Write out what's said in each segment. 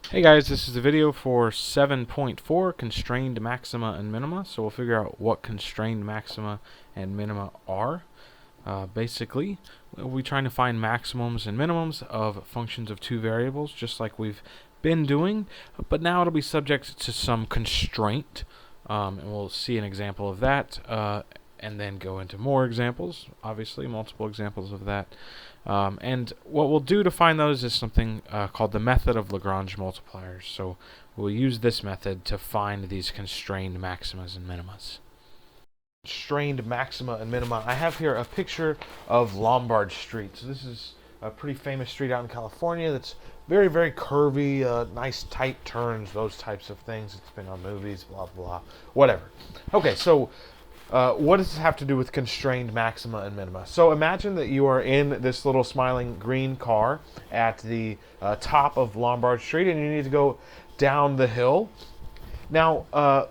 Hey guys, this is a video for 7.4, constrained maxima and minima. So we'll figure out what constrained maxima and minima are. Basically, we'll be trying to find maximums and minimums of functions of two variables, just like we've been doing, but now it'll be subject to some constraint, and we'll see an example of that, and then go into more examples, obviously, multiple examples of that. And what we'll do to find those is something called the method of Lagrange multipliers. So we'll use this method to find these constrained maximas and minimas. Constrained maxima and minima. I have here a picture of Lombard Street. So this is a pretty famous street out in California that's very, very curvy, nice tight turns, those types of things. It's been on movies, blah, blah, whatever. Okay, so what does this have to do with constrained maxima and minima? So imagine that you are in this little smiling green car at the top of Lombard Street and you need to go down the hill. Now,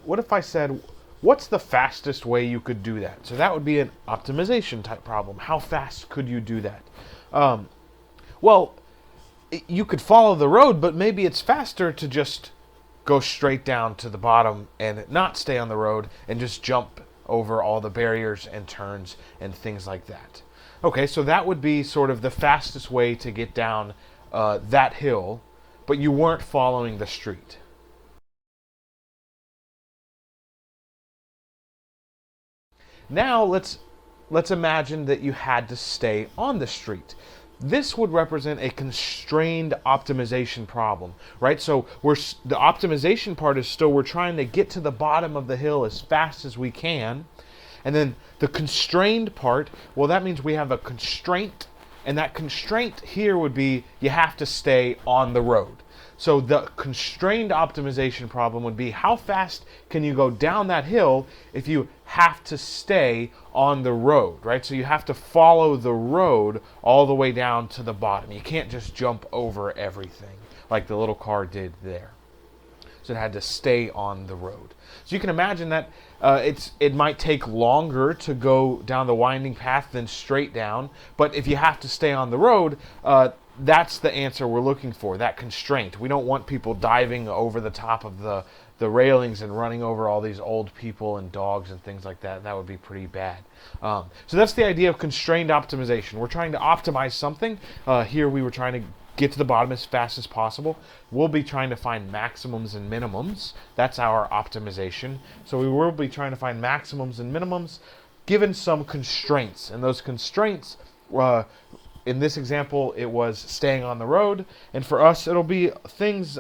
what if I said, what's the fastest way you could do that? So that would be an optimization type problem. How fast could you do that? Well, you could follow the road, but maybe it's faster to just go straight down to the bottom and not stay on the road and just jump over all the barriers and turns and things like that. Okay, so that would be sort of the fastest way to get down that hill, but you weren't following the street. Now let's imagine that you had to stay on the street. This would represent a constrained optimization problem, right? So the optimization part is still we're trying to get to the bottom of the hill as fast as we can. And then the constrained part, well, that means we have a constraint, and that constraint here would be you have to stay on the road. So the constrained optimization problem would be how fast can you go down that hill if you have to stay on the road, right? So you have to follow the road all the way down to the bottom. You can't just jump over everything like the little car did there. So it had to stay on the road. So you can imagine that it might take longer to go down the winding path than straight down, but if you have to stay on the road, that's the answer we're looking for, that constraint. We don't want people diving over the top of the railings and running over all these old people and dogs and things like that. That would be pretty bad. So that's the idea of constrained optimization. We're trying to optimize something. Here we were trying to get to the bottom as fast as possible. We'll be trying to find maximums and minimums. That's our optimization. So we will be trying to find maximums and minimums given some constraints. And those constraints, in this example, it was staying on the road. And for us, it'll be things,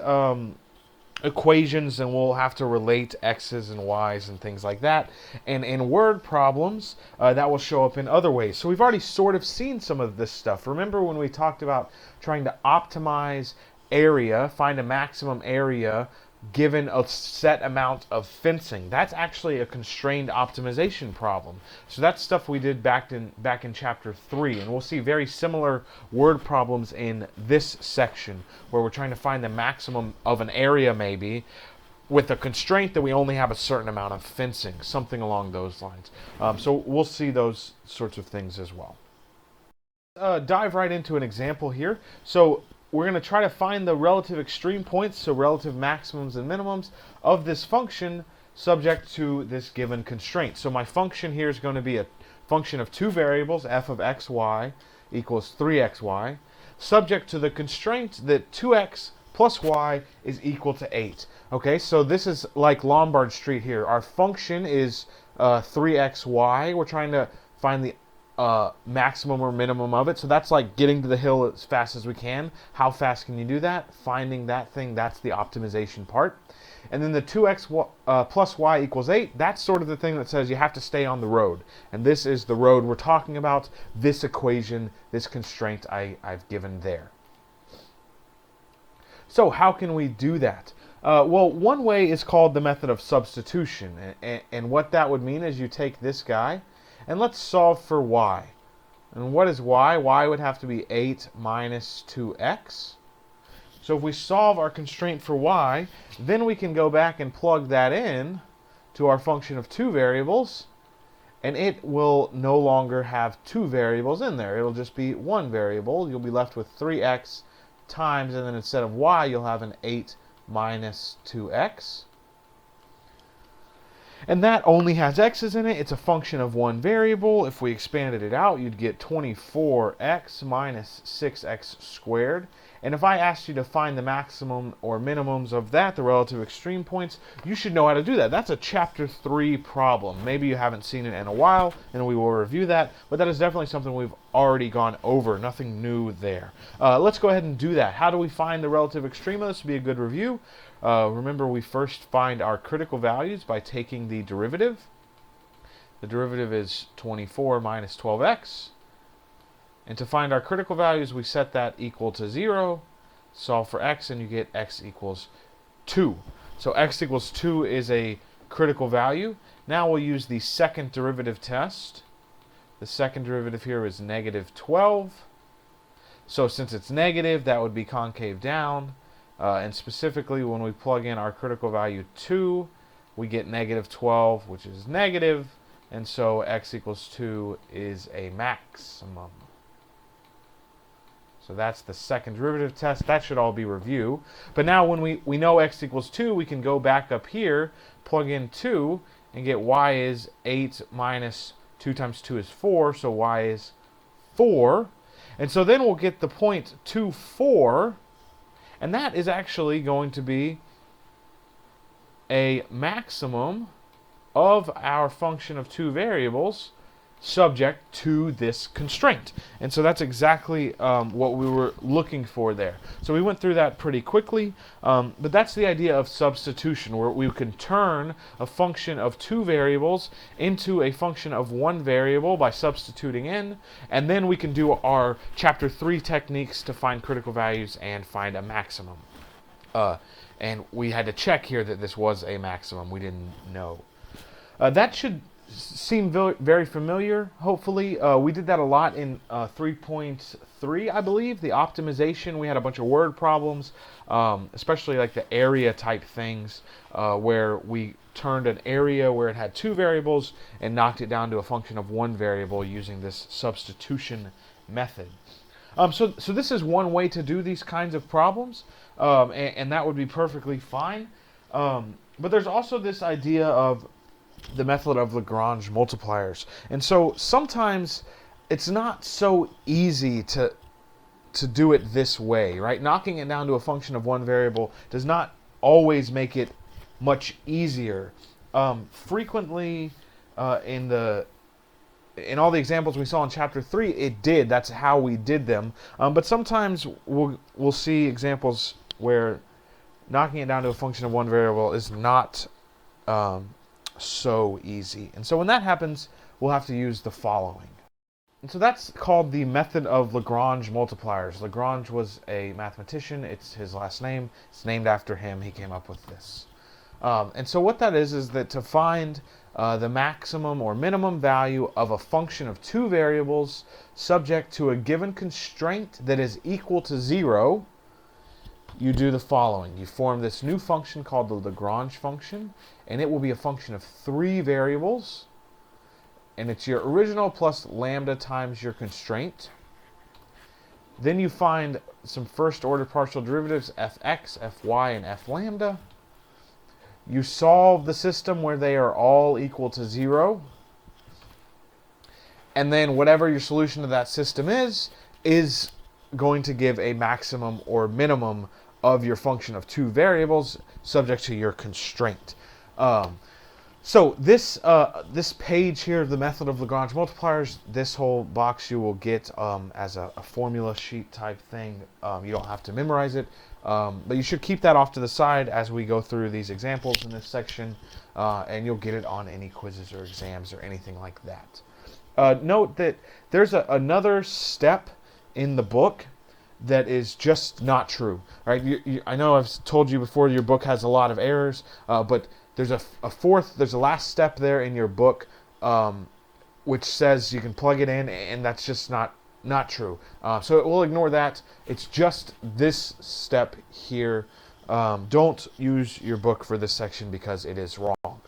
equations, and we'll have to relate x's and y's and things like that. And in word problems, that will show up in other ways. So we've already sort of seen some of this stuff. Remember when we talked about trying to optimize area, find a maximum area given a set amount of fencing? That's actually a constrained optimization problem. So that's stuff we did back in chapter 3, and we'll see very similar word problems in this section where we're trying to find the maximum of an area maybe with a constraint that we only have a certain amount of fencing, something along those lines. So we'll see those sorts of things as well. Dive right into an example here. So we're going to try to find the relative extreme points, so relative maximums and minimums of this function subject to this given constraint. So my function here is going to be a function of two variables, f of xy equals 3xy, subject to the constraint that 2x plus y is equal to 8. Okay, so this is like Lombard Street here. Our function is 3xy. We're trying to find the maximum or minimum of it. So that's like getting to the hill as fast as we can. How fast can you do that? Finding that thing, that's the optimization part. And then the 2x plus y equals 8, that's sort of the thing that says you have to stay on the road. And this is the road we're talking about, this equation, this constraint I've given there. So how can we do that? Well, one way is called the method of substitution. And what that would mean is you take this guy, and let's solve for y. And what is y? Y would have to be 8 minus 2x. So if we solve our constraint for y, then we can go back and plug that in to our function of two variables, and it will no longer have two variables in there. It'll just be one variable. You'll be left with 3x times, and then instead of y, you'll have an 8 minus 2x. And that only has x's in it. It's a function of one variable. If we expanded it out, you'd get 24x minus 6x squared. And if I asked you to find the maximum or minimums of that, the relative extreme points, you should know how to do that. That's a chapter 3 problem. Maybe you haven't seen it in a while, and we will review that. But that is definitely something we've already gone over. Nothing new there. Let's go ahead and do that. How do we find the relative extrema? This would be a good review. Remember, we first find our critical values by taking the derivative. The derivative is 24 minus 12x. And to find our critical values, we set that equal to 0, solve for x, and you get x equals 2. So x equals 2 is a critical value. Now we'll use the second derivative test. The second derivative here is negative 12. So since it's negative, that would be concave down. And specifically, when we plug in our critical value 2, we get negative 12, which is negative. And so x equals 2 is a maximum. So that's the second derivative test. That should all be review. But now when we know x equals 2, we can go back up here, plug in 2, and get y is 8 minus 2 times 2 is 4, so y is 4. And so then we'll get the point 2, 4, and that is actually going to be a maximum of our function of two variables subject to this constraint. And so that's exactly what we were looking for there. So we went through that pretty quickly, but that's the idea of substitution, where we can turn a function of two variables into a function of one variable by substituting in, and then we can do our chapter 3 techniques to find critical values and find a maximum. And we had to check here that this was a maximum. We didn't know. That should seem very familiar, hopefully. We did that a lot in 3.3, I believe. The optimization, we had a bunch of word problems, especially like the area type things, where we turned an area where it had two variables and knocked it down to a function of one variable using this substitution method. So this is one way to do these kinds of problems, and that would be perfectly fine. But there's also this idea of the method of Lagrange multipliers. And so sometimes it's not so easy to do it this way, right? Knocking it down to a function of one variable does not always make it much easier. Frequently in all the examples we saw in chapter 3, it did. That's how we did them. But sometimes we'll see examples where knocking it down to a function of one variable is not so easy. And so when that happens, we'll have to use the following. And so that's called the method of Lagrange multipliers. Lagrange was a mathematician. It's his last name. It's named after him. He came up with this. And so what that is that to find the maximum or minimum value of a function of two variables subject to a given constraint that is equal to 0, you do the following. You form this new function called the Lagrange function, and it will be a function of three variables, and it's your original plus lambda times your constraint. Then you find some first order partial derivatives, fx, fy, and f lambda. You solve the system where they are all equal to 0, and then whatever your solution to that system is going to give a maximum or minimum of your function of two variables subject to your constraint. So this page here of the method of Lagrange multipliers, this whole box you will get as a formula sheet type thing. You don't have to memorize it, but you should keep that off to the side as we go through these examples in this section, and you'll get it on any quizzes or exams or anything like that. Note that there's another step in the book that is just not true, right? I know I've told you before your book has a lot of errors, but there's there's a last step there in your book which says you can plug it in, and that's just not true. So we'll ignore that. It's just this step here. Don't use your book for this section because it is wrong.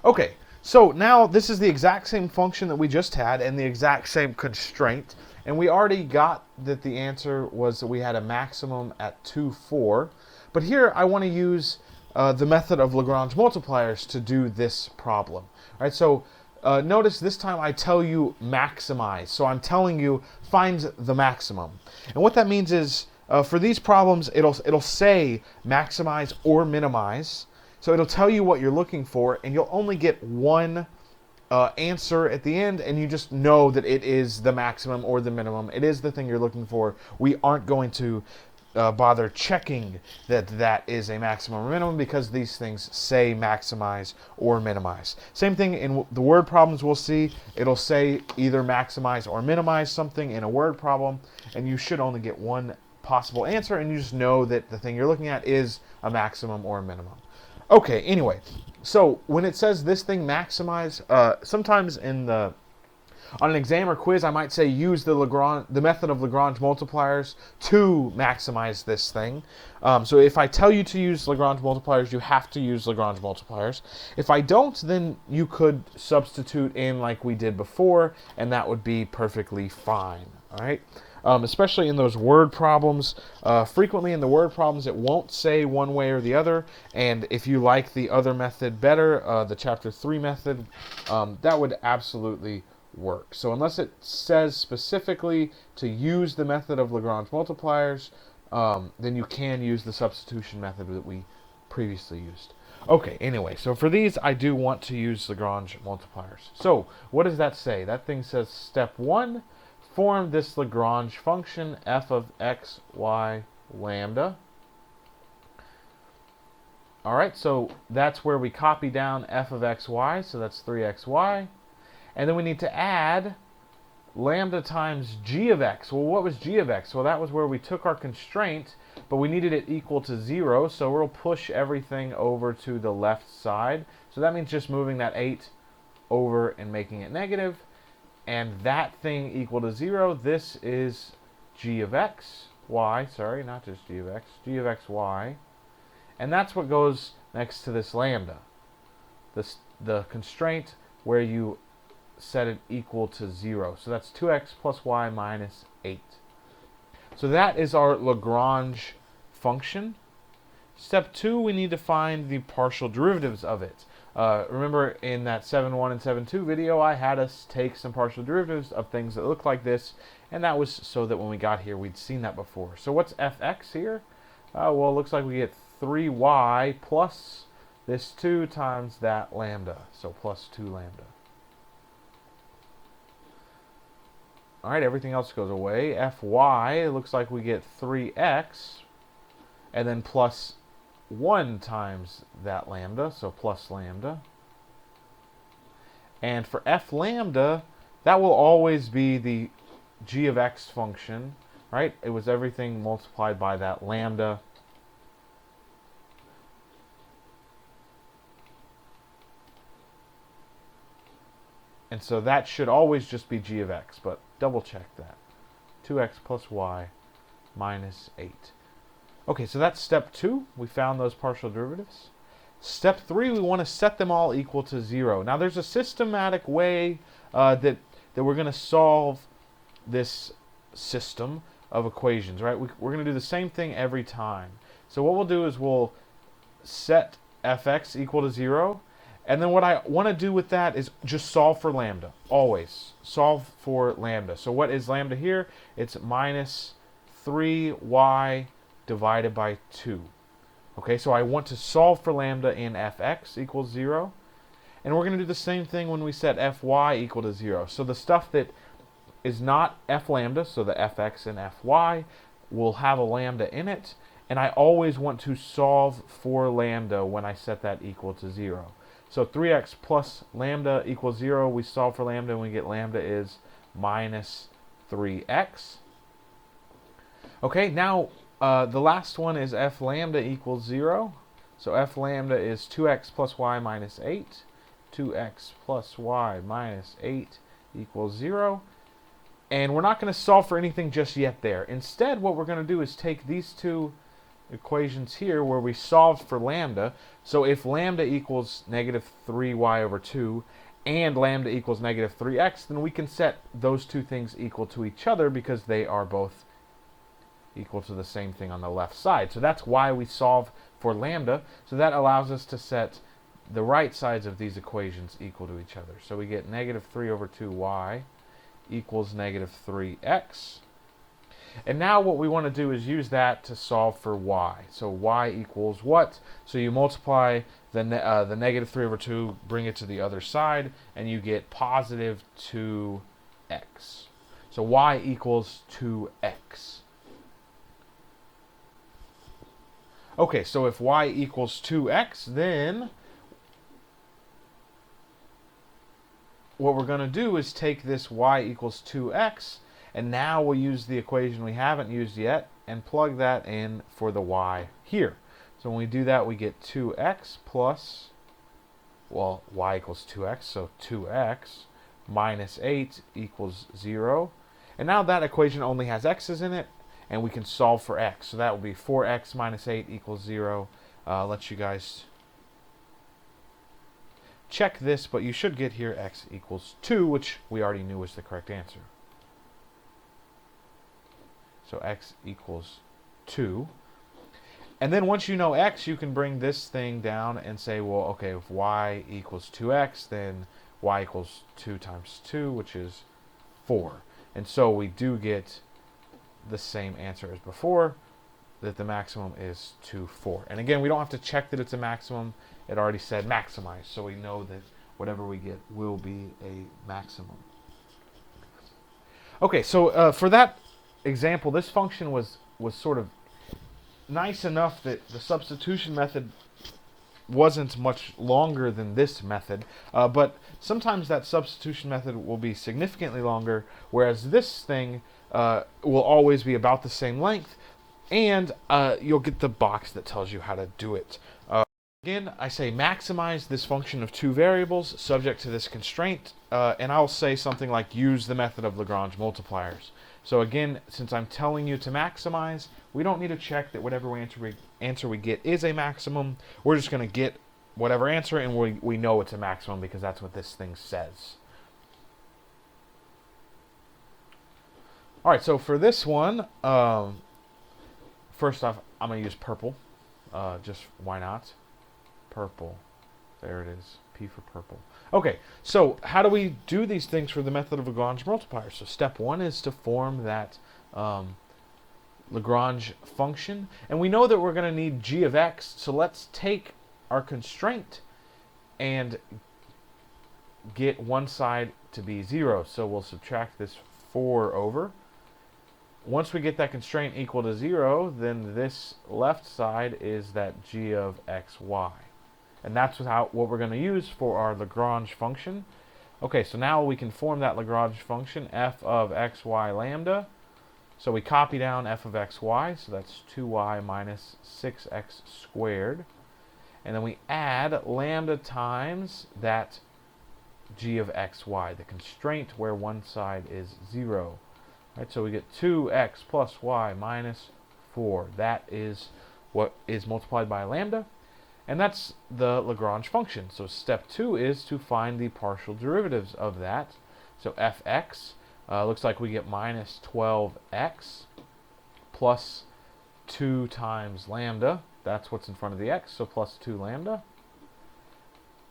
Okay. So now this is the exact same function that we just had and the exact same constraint. And we already got that the answer was that we had a maximum at 2, 4. But here I want to use the method of Lagrange multipliers to do this problem. All right, so notice this time I tell you maximize. So I'm telling you find the maximum. And what that means is for these problems, it'll say maximize or minimize. So it'll tell you what you're looking for, and you'll only get one answer at the end, and you just know that it is the maximum or the minimum. It is the thing you're looking for. We aren't going to bother checking that that is a maximum or minimum because these things say maximize or minimize. Same thing in the word problems we'll see. It'll say either maximize or minimize something in a word problem, and you should only get one possible answer, and you just know that the thing you're looking at is a maximum or a minimum. Okay, anyway, so when it says this thing maximize, sometimes on an exam or quiz, I might say use the method of Lagrange multipliers to maximize this thing. So if I tell you to use Lagrange multipliers, you have to use Lagrange multipliers. If I don't, then you could substitute in like we did before, and that would be perfectly fine. All right. Especially in those word problems. Frequently in the word problems, it won't say one way or the other. And if you like the other method better, the Chapter 3 method, that would absolutely work. So unless it says specifically to use the method of Lagrange multipliers, then you can use the substitution method that we previously used. Okay, anyway, so for these, I do want to use Lagrange multipliers. So what does that say? That thing says step 1, form this Lagrange function f of x, y, lambda. All right, so that's where we copy down f of x, y, so that's 3xy. And then we need to add lambda times g of x. Well, what was g of x? Well, that was where we took our constraint, but we needed it equal to 0, so we'll push everything over to the left side. So that means just moving that 8 over and making it negative. And that thing equal to 0, this is g of x, y, sorry, not just g of x, g of x, y. And that's what goes next to this lambda, the constraint where you set it equal to 0. So that's 2x plus y minus 8. So that is our Lagrange function. Step 2, we need to find the partial derivatives of it. Remember in that 7.1 and 7.2 video, I had us take some partial derivatives of things that look like this, and that was so that when we got here, we'd seen that before. So what's fx here? Well, it looks like we get 3y plus this 2 times that lambda, so plus 2 lambda. All right, everything else goes away. Fy, it looks like we get 3x, and then plus 1 times that lambda, so plus lambda. And for f lambda, that will always be the g of x function, right? It was everything multiplied by that lambda. And so that should always just be g of x, but double check that. 2x plus y minus 8. Okay, so that's step 2. We found those partial derivatives. Step 3, we want to set them all equal to 0. Now there's a systematic way that we're going to solve this system of equations, right? We're going to do the same thing every time. So what we'll do is we'll set fx equal to 0. And then what I want to do with that is just solve for lambda. Always solve for lambda. So what is lambda here? It's minus 3y divided by 2. Okay, so I want to solve for lambda in fx equals 0. And we're going to do the same thing when we set fy equal to 0. So the stuff that is not f lambda, so the fx and fy, will have a lambda in it. And I always want to solve for lambda when I set that equal to 0. So 3x plus lambda equals 0. We solve for lambda and we get lambda is minus 3x. Okay, now the last one is f lambda equals 0. So f lambda is 2x plus y minus 8. 2x plus y minus 8 equals 0. And we're not going to solve for anything just yet there. Instead, what we're going to do is take these two equations here where we solved for lambda. So if lambda equals negative 3y over 2 and lambda equals negative 3x, then we can set those two things equal to each other because they are both equal to the same thing on the left side. So that's why we solve for lambda. So that allows us to set the right sides of these equations equal to each other. So we get negative 3 over 2y equals negative 3x. And now what we want to do is use that to solve for y. So y equals what? So you multiply the negative 3 over 2, bring it to the other side, and you get positive 2x. So y equals 2x. Okay, so if y equals 2x, then what we're going to do is take this y equals 2x, and now we'll use the equation we haven't used yet and plug that in for the y here. So when we do that, we get 2x plus, well, y equals 2x, so 2x minus 8 equals 0. And now that equation only has x's in it, and we can solve for x. So that will be 4x minus 8 equals 0. Let you guys check this, but you should get here x equals 2, which we already knew was the correct answer. So x equals 2. And then once you know x, you can bring this thing down and say, well, okay, if y equals 2x, then y equals 2 times 2, which is 4. And so we do get the same answer as before, that the maximum is 2, 4. And again, we don't have to check that it's a maximum. It already said maximize, so we know that whatever we get will be a maximum. Okay, so for that example, this function was sort of nice enough that the substitution method wasn't much longer than this method, but sometimes that substitution method will be significantly longer, whereas this thing will always be about the same length, and you'll get the box that tells you how to do it. Again, I say maximize this function of two variables subject to this constraint, and I'll say something like use the method of Lagrange multipliers. So again, since I'm telling you to maximize, we don't need to check that whatever answer we get is a maximum. We're just going to get whatever answer, and we know it's a maximum because that's what this thing says. All right, so for this one, first off, I'm going to use purple. Just why not? Purple. There it is. P for purple. Okay, so how do we do these things for the method of Lagrange multiplier? So step one is to form that Lagrange function. And we know that we're going to need g of x, so let's take our constraint and get one side to be 0. So we'll subtract this 4 over. Once we get that constraint equal to 0, then this left side is that g of xy. And that's what we're going to use for our Lagrange function. Okay, so now we can form that Lagrange function, f of xy lambda. So we copy down f of xy, so that's 2y minus 6x squared. And then we add lambda times that g of xy, the constraint where one side is 0. Right, so we get 2x plus y minus 4. That is what is multiplied by lambda. And that's the Lagrange function. So step 2 is to find the partial derivatives of that. So fx looks like we get minus 12x plus 2 times lambda. That's what's in front of the x, so plus 2 lambda.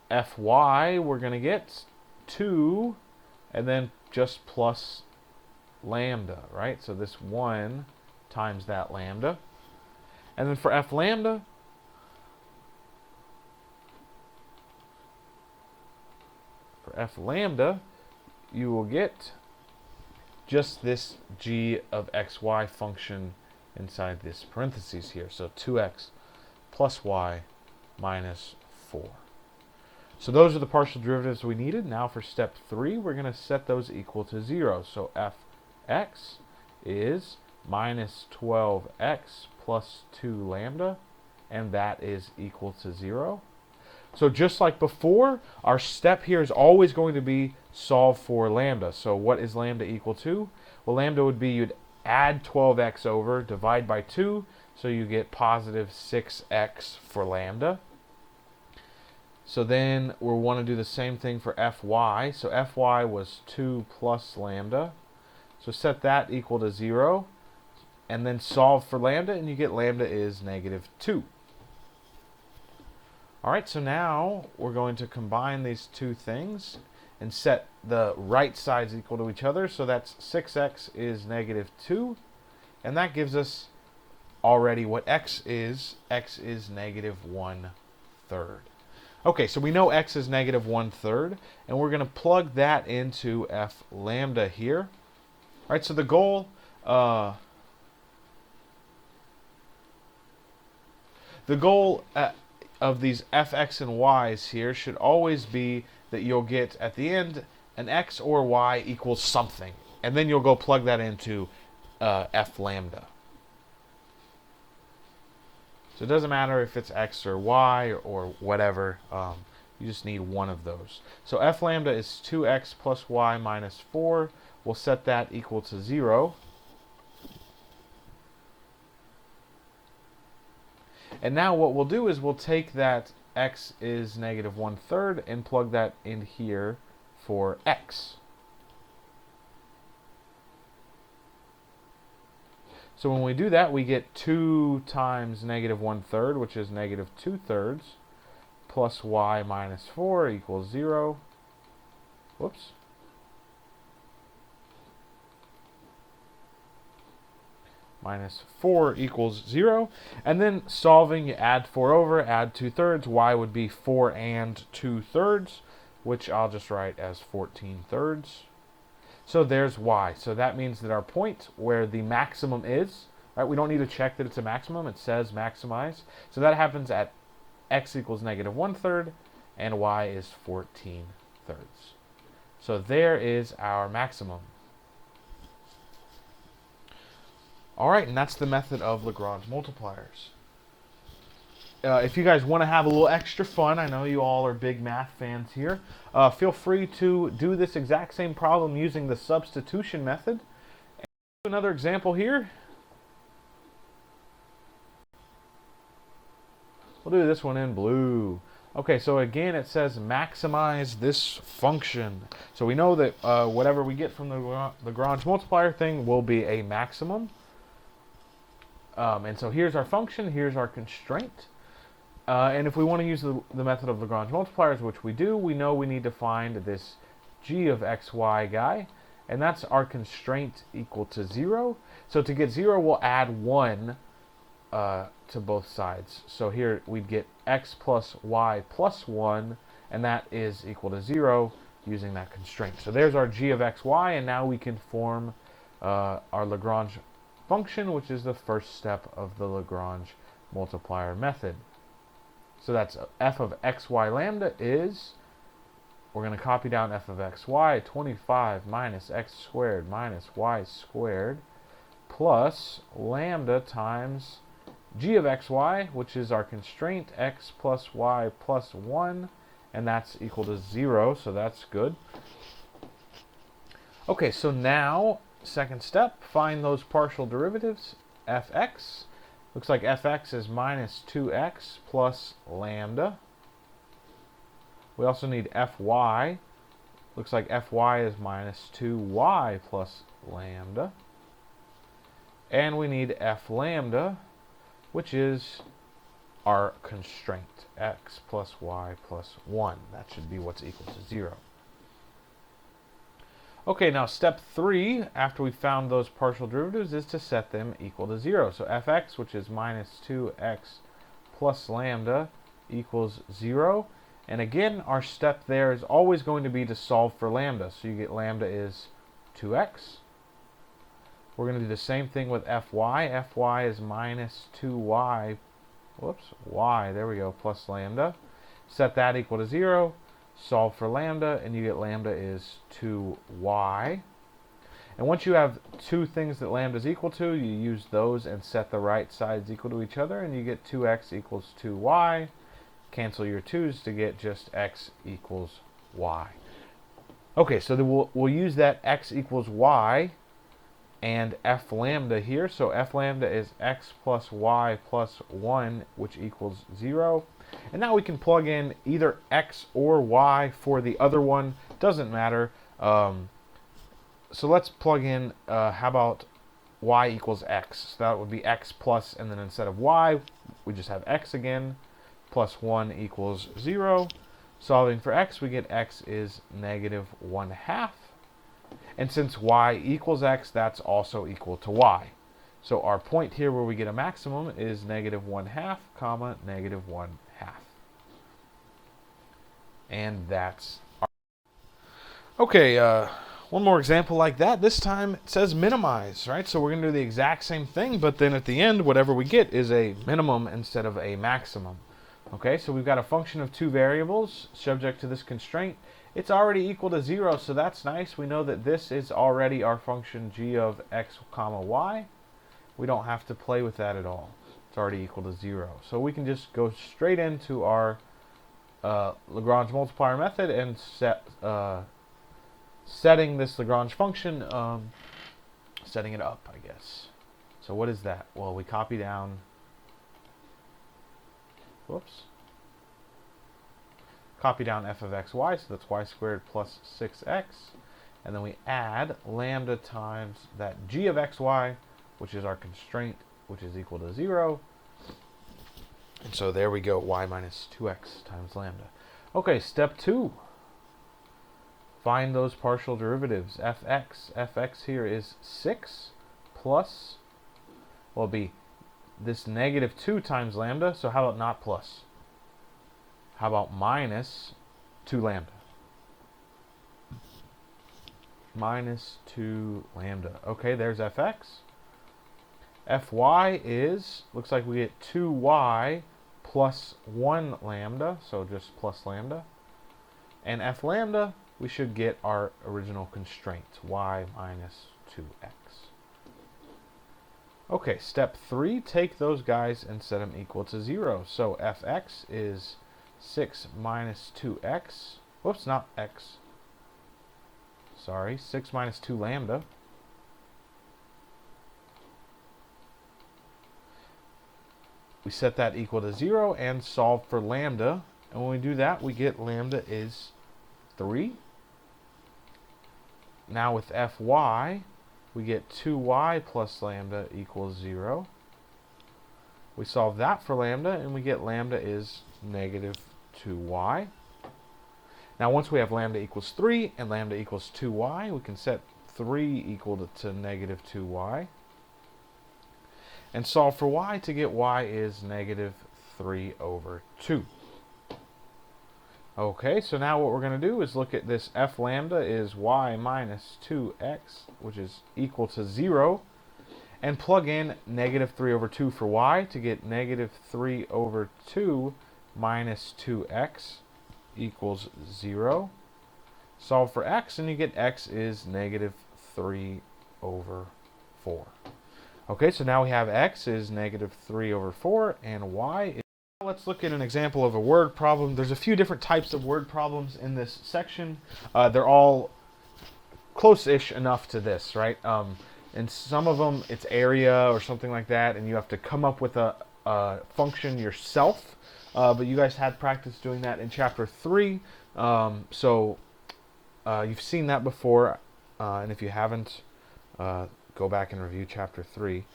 Fy, we're going to get 2, and then just plus lambda, right? So this 1 times that lambda. And then for f lambda, you will get just this g of xy function inside this parentheses here. So 2x plus y minus 4. So those are the partial derivatives we needed. Now for step 3, we're going to set those equal to 0. So fx is minus 12x plus 2 lambda, and that is equal to 0. So just like before, our step here is always going to be solve for lambda. So what is lambda equal to? Well, lambda would be, you'd add 12x over, divide by 2, so you get positive 6x for lambda. So then we'll want to do the same thing for fy. So fy was 2 plus lambda. So set that equal to 0, and then solve for lambda, and you get lambda is negative 2. All right, so now we're going to combine these two things and set the right sides equal to each other. So that's 6x is negative 2, and that gives us already what x is. X is negative 1/3. Okay, so we know x is negative 1/3, and we're going to plug that into f lambda here. All right, so the goal of these fx and y's here should always be that you'll get at the end an x or y equals something, and then you'll go plug that into f lambda. So it doesn't matter if it's x or y or whatever, you just need one of those. So f lambda is 2x plus y minus 4. We'll set that equal to 0. And now what we'll do is we'll take that x is negative 1/3 and plug that in here for x. So when we do that, we get 2 times negative 1/3, which is negative 2/3, plus y minus 4 equals 0. Whoops. Minus 4 equals 0. And then solving, you add 4 over, add 2/3. Y would be 4 and 2/3, which I'll just write as 14/3. So there's y. So that means that our point where the maximum is, right? We don't need to check that it's a maximum. It says maximize. So that happens at x equals negative 1/3 and y is 14/3. So there is our maximum. All right, and that's the method of Lagrange multipliers. If you guys want to have a little extra fun, I know you all are big math fans here, feel free to do this exact same problem using the substitution method. Another example here. We'll do this one in blue. Okay, so again, it says maximize this function. So we know that whatever we get from the Lagrange multiplier thing will be a maximum. And so here's our function, here's our constraint. And if we want to use the method of Lagrange multipliers, which we do, we know we need to find this g of xy guy, and that's our constraint equal to 0. So to get 0, we'll add 1 to both sides. So here we'd get x plus y plus 1, and that is equal to 0 using that constraint. So there's our g of xy, and now we can form our Lagrange function, which is the first step of the Lagrange multiplier method. So that's f of xy lambda is, we're going to copy down f of xy, 25 minus x squared minus y squared plus lambda times g of xy, which is our constraint, x plus y plus 1, and that's equal to 0, so that's good. Okay, so now second step, find those partial derivatives. Fx looks like fx is minus 2x plus lambda. We also need fy. Looks like fy is minus 2y plus lambda. And we need f lambda, which is our constraint, x plus y plus 1. That should be what's equal to 0. Okay, now step 3, after we found those partial derivatives, is to set them equal to 0. So fx, which is minus 2x plus lambda, equals 0. And again, our step there is always going to be to solve for lambda. So you get lambda is 2x. We're going to do the same thing with fy. Fy is minus 2y, y, there we go, plus lambda. Set that equal to 0. Solve for lambda, and you get lambda is 2y. And once you have two things that lambda is equal to, you use those and set the right sides equal to each other, and you get 2x equals 2y. Cancel your 2's to get just x equals y. Okay, so we'll use that x equals y and f lambda here. So f lambda is x plus y plus 1, which equals 0. And now we can plug in either x or y for the other one. Doesn't matter. So let's plug in, how about y equals x? So that would be x plus, and then instead of y, we just have x again, plus 1 equals 0. Solving for x, we get x is negative 1/2. And since y equals x, that's also equal to y. So our point here where we get a maximum is negative 1/2, comma, negative 1/2. And that's our... Okay, one more example like that. This time it says minimize, right? So we're going to do the exact same thing, but then at the end, whatever we get is a minimum instead of a maximum. Okay, so we've got a function of two variables subject to this constraint. It's already equal to 0, so that's nice. We know that this is already our function g of x comma y. We don't have to play with that at all. It's already equal to 0. So we can just go straight into our Lagrange multiplier method and setting this Lagrange function, setting it up, I guess. So what is that? Well, we copy down, copy down f of xy, so that's y squared plus 6x, and then we add lambda times that g of xy, which is our constraint, which is equal to 0. And so there we go, y minus 2x times lambda. Okay, step 2. Find those partial derivatives. fx here is 6 plus, will be this negative 2 times lambda. So how about not plus? How about minus 2 lambda? Minus 2 lambda. Okay, there's fx. Fy is, looks like we get 2y plus 1 lambda, so just plus lambda. And f lambda, we should get our original constraint, y minus 2x. Okay, step 3, take those guys and set them equal to 0. So fx is 6 minus 2x. Whoops, not x. Sorry, 6 minus 2 lambda. We set that equal to 0 and solve for lambda. And when we do that, we get lambda is 3. Now with fy, we get 2y plus lambda equals 0. We solve that for lambda, and we get lambda is negative 2y. Now once we have lambda equals 3 and lambda equals 2y, we can set 3 equal to negative 2y. And solve for y to get y is negative 3 over 2. Okay, so now what we're going to do is look at this f lambda is y minus 2x, which is equal to 0, and plug in negative 3 over 2 for y to get negative 3 over 2 minus 2x equals 0. Solve for x, and you get x is negative 3 over 4. Okay, so now we have x is negative 3 over 4, and y is... Let's look at an example of a word problem. There's a few different types of word problems in this section. They're all close-ish enough to this, right? And some of them, it's area or something like that, and you have to come up with a function yourself. But you guys had practice doing that in Chapter 3. So you've seen that before, and if you haven't, go back and review Chapter 3.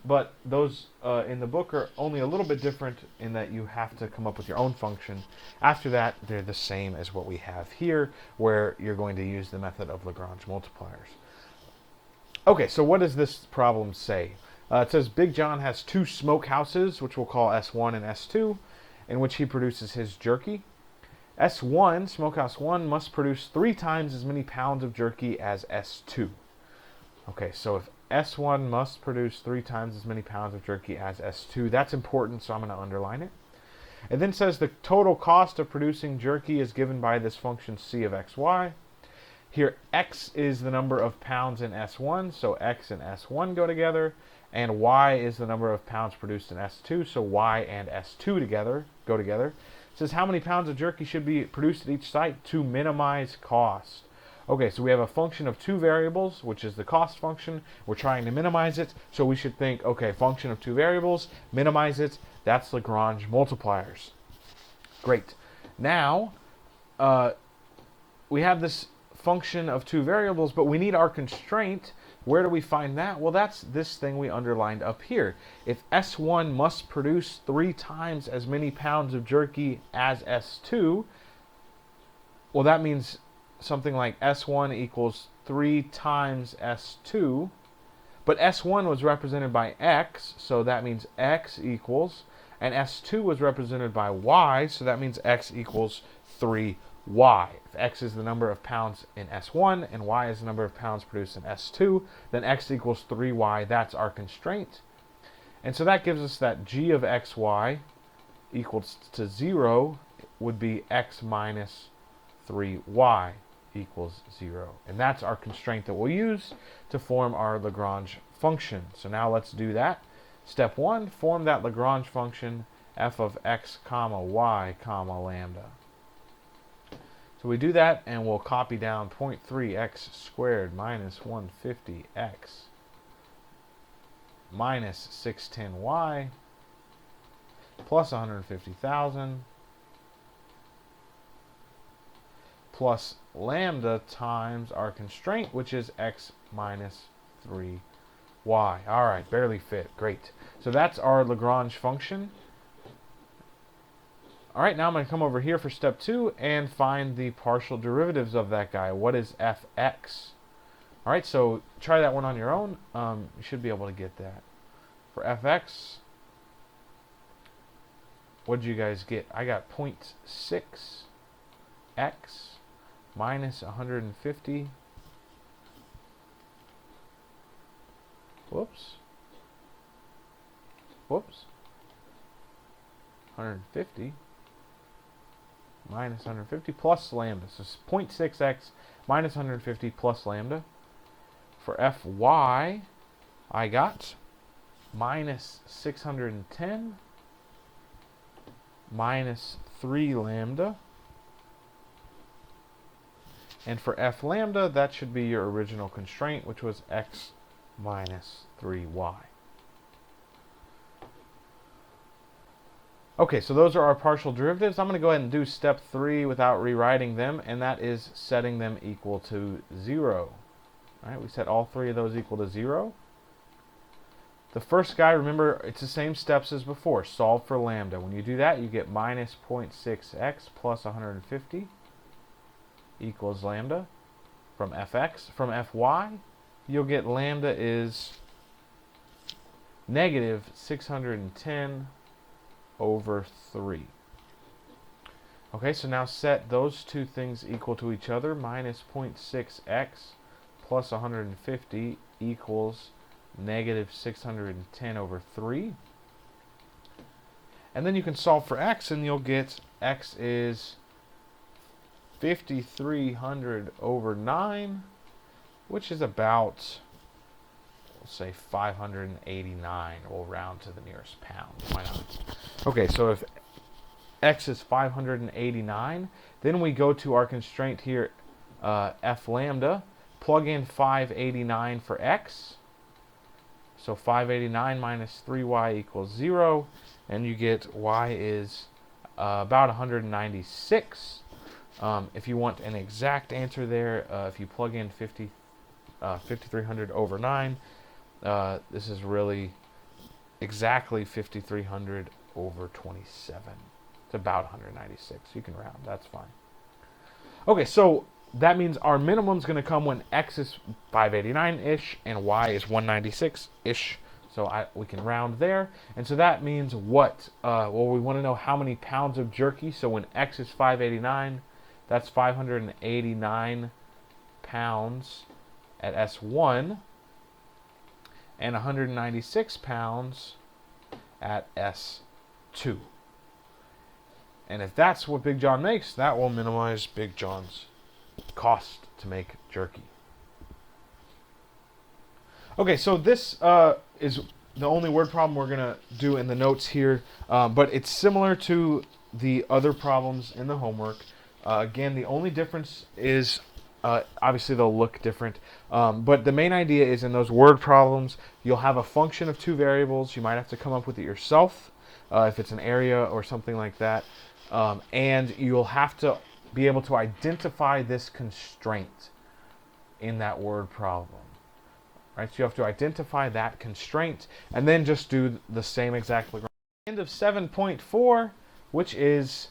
But those in the book are only a little bit different in that you have to come up with your own function. After that, they're the same as what we have here, where you're going to use the method of Lagrange multipliers. Okay, so what does this problem say? It says Big John has 2 smokehouses, which we'll call S1 and S2, in which he produces his jerky. S1, smokehouse 1, must produce 3 times as many pounds of jerky as S2. Okay, so if S1 must produce 3 times as many pounds of jerky as S2, that's important, so I'm going to underline it. It then says the total cost of producing jerky is given by this function c of xy. Here, x is the number of pounds in S1, so x and S1 go together, and y is the number of pounds produced in S2, so y and S2 go together. It says how many pounds of jerky should be produced at each site to minimize cost. Okay, so we have a function of two variables, which is the cost function. We're trying to minimize it, so we should think, okay, function of two variables, minimize it. That's Lagrange multipliers. Great. Now, we have this function of two variables, but we need our constraint. Where do we find that? Well, that's this thing we underlined up here. If S1 must produce 3 times as many pounds of jerky as S2, well, that means something like S1 equals 3 times S2, but S1 was represented by X, so that means X equals, and S2 was represented by Y, so that means X equals 3Y. If X is the number of pounds in S1 and Y is the number of pounds produced in S2, then X equals 3Y. That's our constraint. And so that gives us that G of XY equals to 0 would be X minus 3Y equals 0. And that's our constraint that we'll use to form our Lagrange function. So now let's do that. Step 1, form that Lagrange function f of x comma y comma lambda. So we do that, and we'll copy down 0.3x squared minus 150x minus 610y plus 150,000 plus lambda times our constraint, which is x minus 3y. All right, barely fit. Great. So that's our Lagrange function. All right, now I'm going to come over here for step 2 and find the partial derivatives of that guy. What is fx? All right, so try that one on your own. You should be able to get that. For fx, what did you guys get? I got 0.6x minus 150. Whoops. 150 minus 150 plus lambda. So 0.6x minus 150 plus lambda. For fy, I got minus 610 minus 3 lambda. And for f lambda, that should be your original constraint, which was x minus 3y. Okay, so those are our partial derivatives. I'm going to go ahead and do step 3 without rewriting them, and that is setting them equal to 0. All right, we set all 3 of those equal to 0. The first guy, remember, it's the same steps as before. Solve for lambda. When you do that, you get minus 0.6x plus 150 equals lambda from fx. From fy, you'll get lambda is negative 610 over 3. Okay, so now set those two things equal to each other. Minus 0.6x plus 150 equals negative 610 over 3. And then you can solve for x, and you'll get x is 5,300 over 9, which is about, we'll say 589. We'll round to the nearest pound. Why not? Okay, so if x is 589, then we go to our constraint here, f lambda, plug in 589 for x. So 589 minus 3y equals 0, and you get y is about 196. If you want an exact answer there, if you plug in 5,300 over 9, this is really exactly 5,300 over 27. It's about 196. You can round. That's fine. Okay, so that means our minimum is going to come when x is 589-ish and y is 196-ish. So we can round there. And so that means what? Well, we want to know how many pounds of jerky. So when x is 589, that's 589 pounds at S1 and 196 pounds at S2. And if that's what Big John makes, that will minimize Big John's cost to make jerky. Okay, so this is the only word problem we're going to do in the notes here, but it's similar to the other problems in the homework. Again, the only difference is Obviously, they'll look different, but the main idea is in those word problems, you'll have a function of two variables. You might have to come up with it yourself if it's an area or something like that, and you'll have to be able to identify this constraint in that word problem. Right, so you have to identify that constraint and then just do the same exact Lagrange. End of 7.4, which is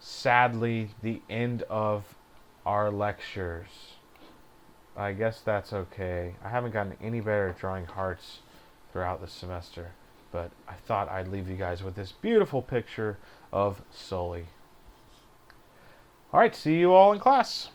sadly the end of our lectures. I guess that's okay. I haven't gotten any better at drawing hearts throughout the semester, but I thought I'd leave you guys with this beautiful picture of Sully. All right, see you all in class.